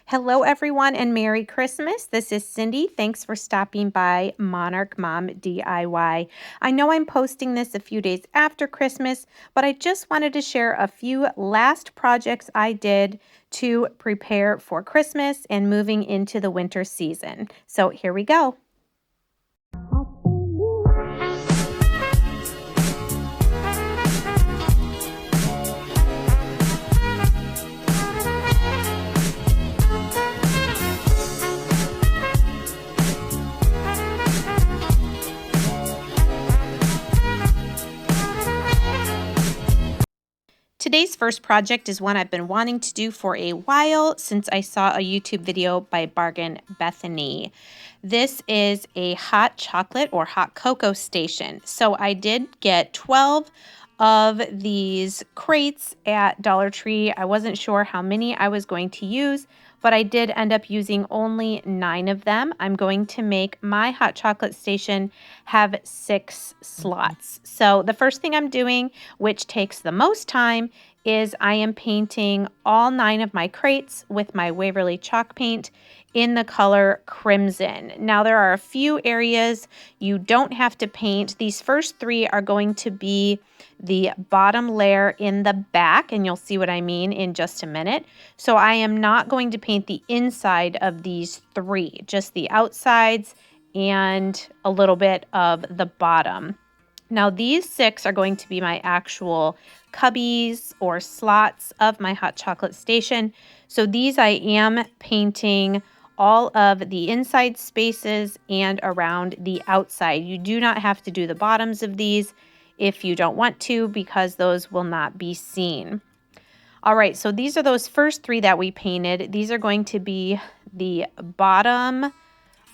Hello, everyone, and Merry Christmas. This is Cindy. Thanks for stopping by Monarch Mom DIY. I know I'm posting this a few days after Christmas, but I just wanted to share a few last projects I did to prepare for Christmas and moving into the winter season. So here we go. Today's first project is one I've been wanting to do for a while since I saw a YouTube video by Bargain Bethany. This is a hot chocolate or hot cocoa station. So I did get 12 of these crates at Dollar Tree. I wasn't sure how many I was going to use, but I did end up using only 9 of them. I'm going to make my hot chocolate station have 6 slots. So the first thing I'm doing, which takes the most time, is I am painting all 9 of my crates with my Waverly chalk paint in the color crimson. Now there are a few areas you don't have to paint. These first 3 are going to be the bottom layer in the back, and you'll see what I mean in just a minute. So I am not going to paint the inside of these 3, just the outsides and a little bit of the bottom. Now these 6 are going to be my actual cubbies or slots of my hot chocolate station. So these I am painting all of the inside spaces and around the outside. You do not have to do the bottoms of these if you don't want to, because those will not be seen. All right, so these are those first 3 that we painted. These are going to be the bottom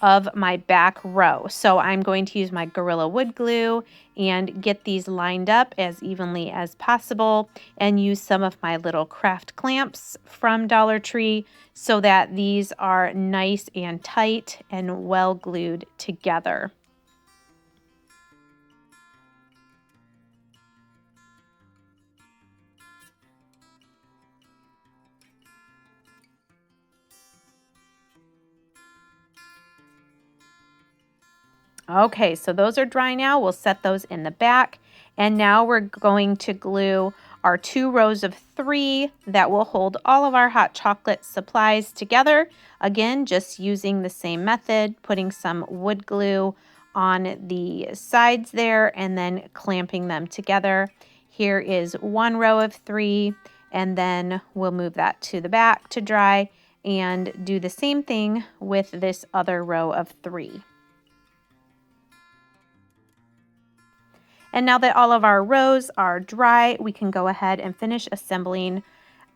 of my back row. So I'm going to use my Gorilla Wood Glue and get these lined up as evenly as possible and use some of my little craft clamps from Dollar Tree so that these are nice and tight and well glued together. Okay, so those are dry now. We'll set those in the back. And now we're going to glue our 2 rows of 3 that will hold all of our hot chocolate supplies together. Again, just using the same method, putting some wood glue on the sides there and then clamping them together. Here is 1 row of 3, and then we'll move that to the back to dry and do the same thing with this other row of 3. And now that all of our rows are dry, we can go ahead and finish assembling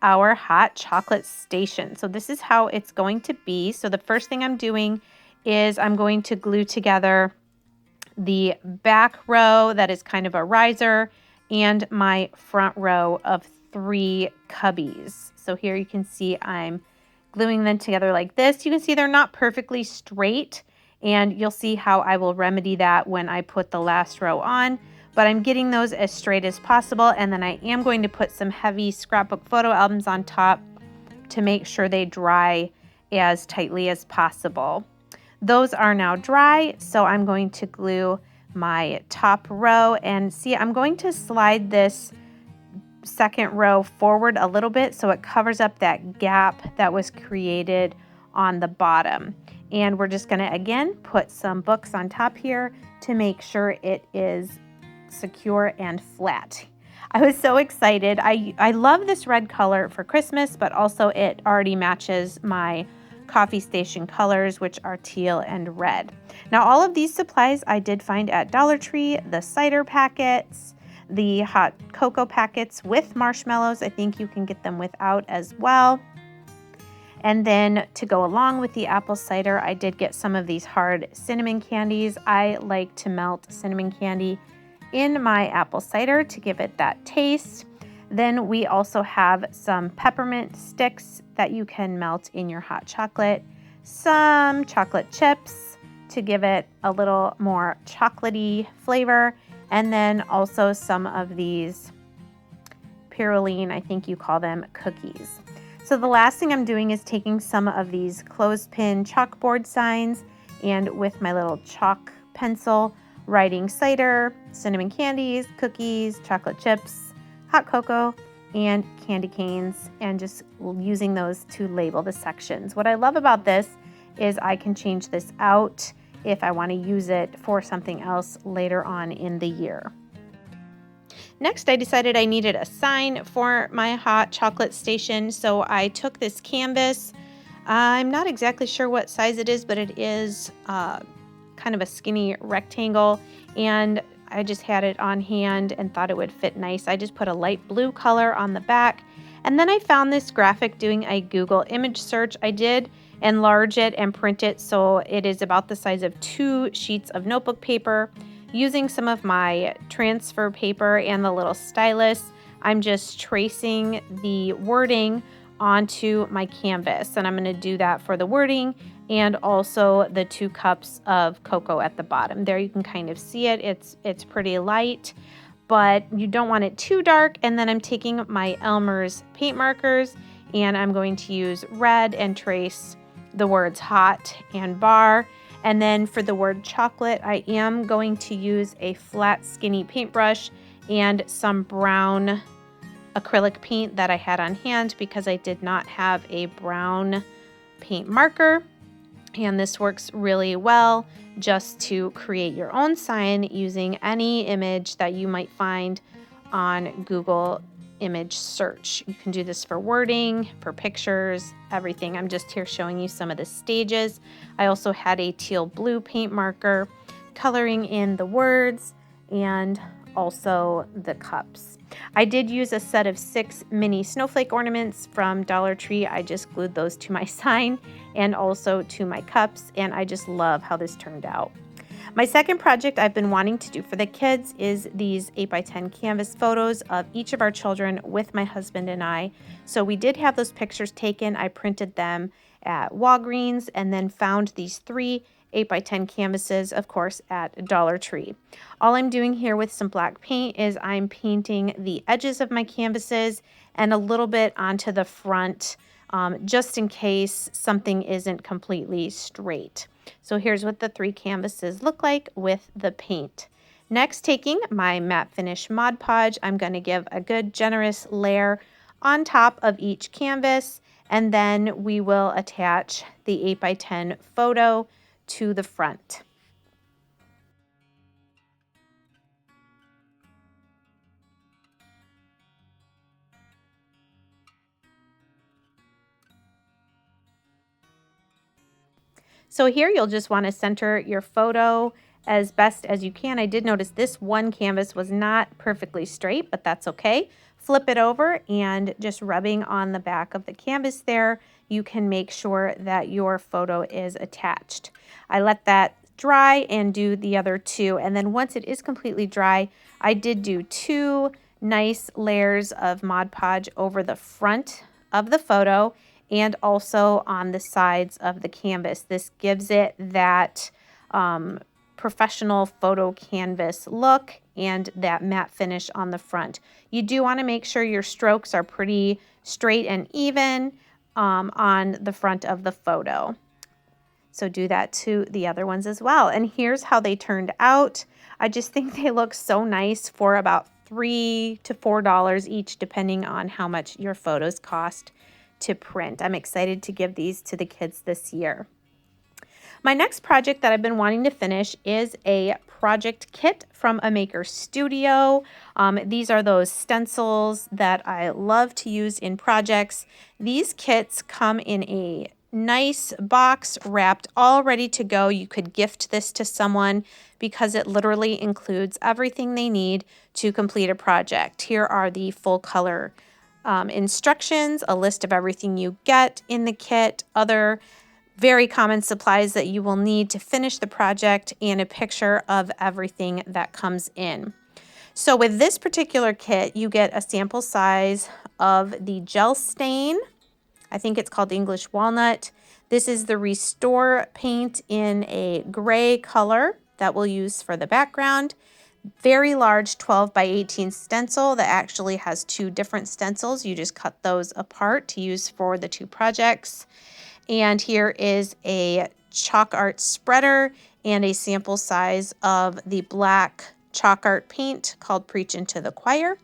our hot chocolate station. So this is how it's going to be. So the first thing I'm doing is I'm going to glue together the back row that is kind of a riser and my front row of 3 cubbies. So here you can see I'm gluing them together like this. You can see they're not perfectly straight, and you'll see how I will remedy that when I put the last row on. But I'm getting those as straight as possible, and then I am going to put some heavy scrapbook photo albums on top to make sure they dry as tightly as possible. Those are now dry, so I'm going to glue my top row, and see, I'm going to slide this second row forward a little bit so it covers up that gap that was created on the bottom. And we're just going to again put some books on top here to make sure it is secure and flat. I was so excited. I love this red color for Christmas, but also it already matches my coffee station colors, which are teal and red. Now all of these supplies I did find at Dollar Tree, the cider packets, the hot cocoa packets with marshmallows. I think you can get them without as well. And then to go along with the apple cider, I did get some of these hard cinnamon candies. I like to melt cinnamon candy in my apple cider to give it that taste. Then we also have some peppermint sticks that you can melt in your hot chocolate, some chocolate chips to give it a little more chocolatey flavor, and then also some of these Pirouline, I think you call them, cookies. So the last thing I'm doing is taking some of these clothespin chalkboard signs and with my little chalk pencil, writing cider, cinnamon candies, cookies, chocolate chips, hot cocoa, and candy canes, and just using those to label the sections. What I love about this is I can change this out if I want to use it for something else later on in the year. Next, I decided I needed a sign for my hot chocolate station, so I took this canvas. I'm not exactly sure what size it is, but it is kind of a skinny rectangle, and I just had it on hand and thought it would fit nice. I just put a light blue color on the back, and then I found this graphic doing a Google image search. I did enlarge it and print it so it is about the size of 2 sheets of notebook paper. Using some of my transfer paper and the little stylus, I'm just tracing the wording onto my canvas, and I'm going to do that for the wording and also the 2 cups of cocoa at the bottom. There you can kind of see it. It's pretty light, but you don't want it too dark. And then I'm taking my Elmer's paint markers and I'm going to use red and trace the words hot and bar. And then for the word chocolate, I am going to use a flat skinny paintbrush and some brown acrylic paint that I had on hand because I did not have a brown paint marker. And this works really well just to create your own sign using any image that you might find on Google image search. You can do this for wording, for pictures, everything. I'm just here showing you some of the stages. I also had a teal blue paint marker coloring in the words and also the cups. I did use a set of 6 mini snowflake ornaments from Dollar Tree. I just glued those to my sign and also to my cups, and I just love how this turned out. My second project I've been wanting to do for the kids is these 8x10 canvas photos of each of our children with my husband and I. So we did have those pictures taken. I printed them at Walgreens and then found these 3 8x10 canvases, of course, at Dollar Tree. All I'm doing here with some black paint is I'm painting the edges of my canvases and a little bit onto the front, just in case something isn't completely straight. So here's what the 3 canvases look like with the paint. Next, taking my matte finish Mod Podge, I'm going to give a good generous layer on top of each canvas, and then we will attach the 8x10 photo to the front. So here you'll just want to center your photo as best as you can. I did notice this one canvas was not perfectly straight, but that's okay. Flip it over and just rubbing on the back of the canvas there, you can make sure that your photo is attached. I let that dry and do the other 2. And then once it is completely dry, I did do 2 nice layers of Mod Podge over the front of the photo and also on the sides of the canvas. This gives it that professional photo canvas look and that matte finish on the front. You do want to make sure your strokes are pretty straight and even on the front of the photo. So do that to the other ones as well. And here's how they turned out. I just think they look so nice for about $3 to $4 each, depending on how much your photos cost to print. I'm excited to give these to the kids this year. My next project that I've been wanting to finish is a project kit from a maker studio. These are those stencils that I love to use in projects. These kits come in a nice box wrapped all ready to go. You could gift this to someone because it literally includes everything they need to complete a project. Here are the full color instructions, a list of everything you get in the kit, other very common supplies that you will need to finish the project, and a picture of everything that comes in. So with this particular kit, you get a sample size of the gel stain. I think it's called English Walnut. This is the Restore paint in a gray color that we'll use for the background. very large 12 by 18 stencil that actually has two different stencils. You just cut those apart to use for the two projects. And here is a chalk art spreader and a sample size of the black chalk art paint called Preach Into the Choir.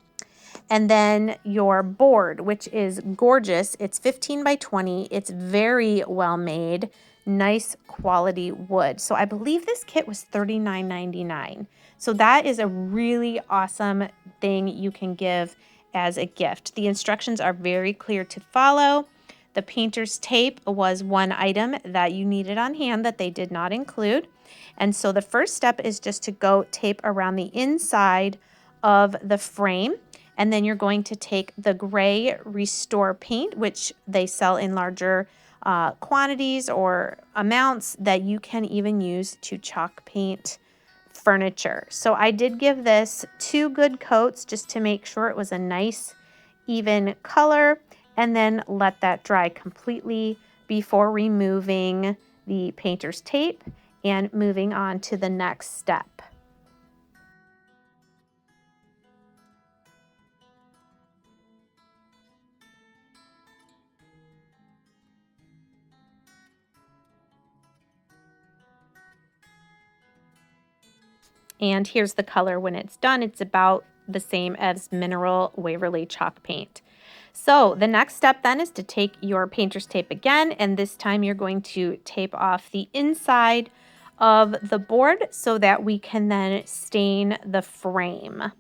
And then your board, which is gorgeous. It's 15 by 20. It's very well made, nice quality wood. So I believe this kit was $39.99. So that is a really awesome thing you can give as a gift. The instructions are very clear to follow. The painter's tape was one item that you needed on hand that they did not include. And so the first step is just to go tape around the inside of the frame. And then you're going to take the gray Restore paint, which they sell in larger quantities or amounts that you can even use to chalk paint furniture. So I did give this 2 good coats just to make sure it was a nice, even color, and then let that dry completely before removing the painter's tape and moving on to the next step. And here's the color when it's done. It's about the same as Mineral Waverly chalk paint. So the next step then is to take your painter's tape again, and this time you're going to tape off the inside of the board so that we can then stain the frame.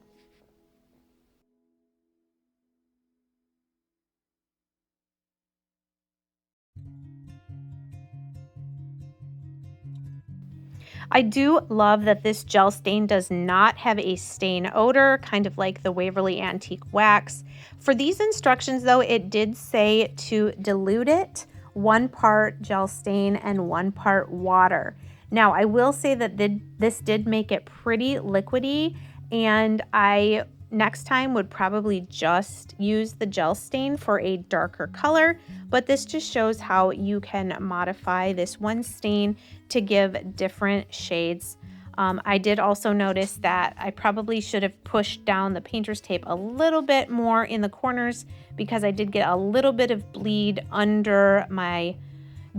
I do love that this gel stain does not have a stain odor, kind of like the Waverly Antique Wax. For these instructions though, it did say to dilute it 1 part gel stain and 1 part water. Now I will say that this did make it pretty liquidy, and I next time would probably just use the gel stain for a darker color, but this just shows how you can modify this one stain to give different shades. I did also notice that I probably should have pushed down the painter's tape a little bit more in the corners because I did get a little bit of bleed under my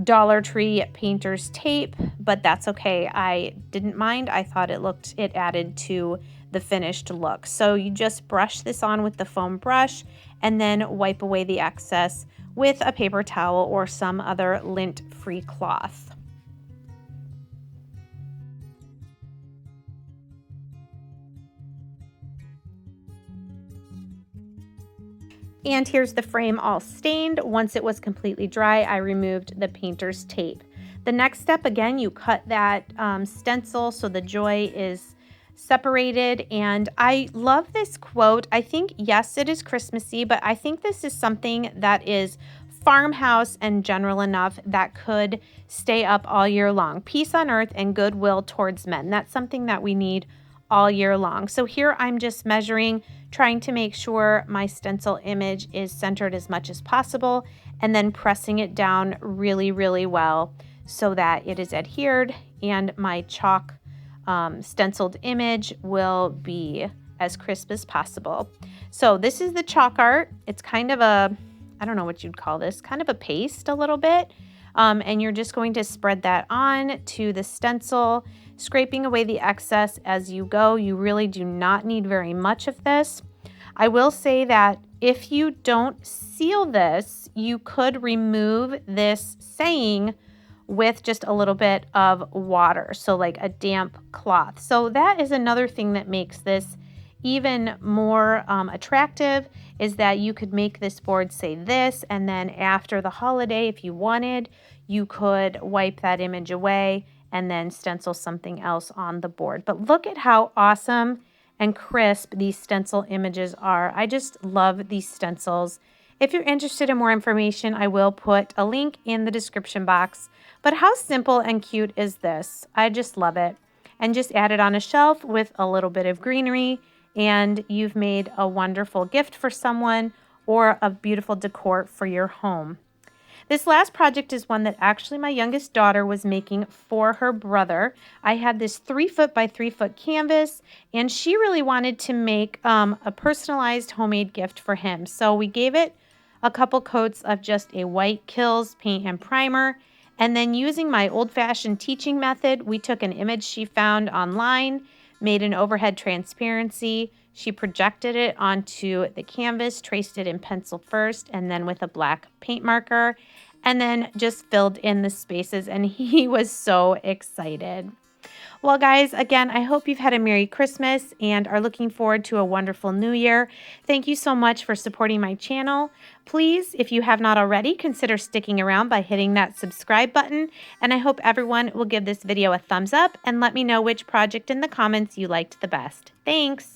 Dollar Tree painter's tape, but that's okay. I didn't mind. I thought it added to the finished look. So you just brush this on with the foam brush and then wipe away the excess with a paper towel or some other lint-free cloth. And here's the frame all stained. Once it was completely dry, I removed the painter's tape. The next step, again, you cut that stencil so the joy is separated. And I love this quote. I think, yes, it is Christmassy, but I think this is something that is farmhouse and general enough that could stay up all year long. Peace on earth and goodwill towards men. That's something that we need all year long. So here I'm just measuring, trying to make sure my stencil image is centered as much as possible, and then pressing it down really, really well so that it is adhered and my chalk stenciled image will be as crisp as possible. So this is the chalk art. It's kind of a, I don't know what you'd call this, kind of a paste a little bit. And you're just going to spread that on to the stencil, scraping away the excess as you go. You really do not need very much of this. I will say that if you don't seal this, you could remove this saying with just a little bit of water, so like a damp cloth. So that is another thing that makes this even more attractive, is that you could make this board say this, and then after the holiday, if you wanted, you could wipe that image away and then stencil something else on the board. But look at how awesome and crisp these stencil images are. I just love these stencils. If you're interested in more information, I will put a link in the description box. But how simple and cute is this? I just love it. And just add it on a shelf with a little bit of greenery, and you've made a wonderful gift for someone or a beautiful decor for your home. This last project is one that actually my youngest daughter was making for her brother. I had this 3-foot by 3-foot canvas, and she really wanted to make a personalized homemade gift for him. So we gave it a couple coats of just a white Kills paint and primer, and then using my old-fashioned teaching method, we took an image she found online, made an overhead transparency. She projected it onto the canvas, traced it in pencil first, and then with a black paint marker, and then just filled in the spaces, and he was so excited. Well, guys, again, I hope you've had a Merry Christmas and are looking forward to a wonderful New Year. Thank you so much for supporting my channel. Please, if you have not already, consider sticking around by hitting that subscribe button. And I hope everyone will give this video a thumbs up and let me know which project in the comments you liked the best. Thanks!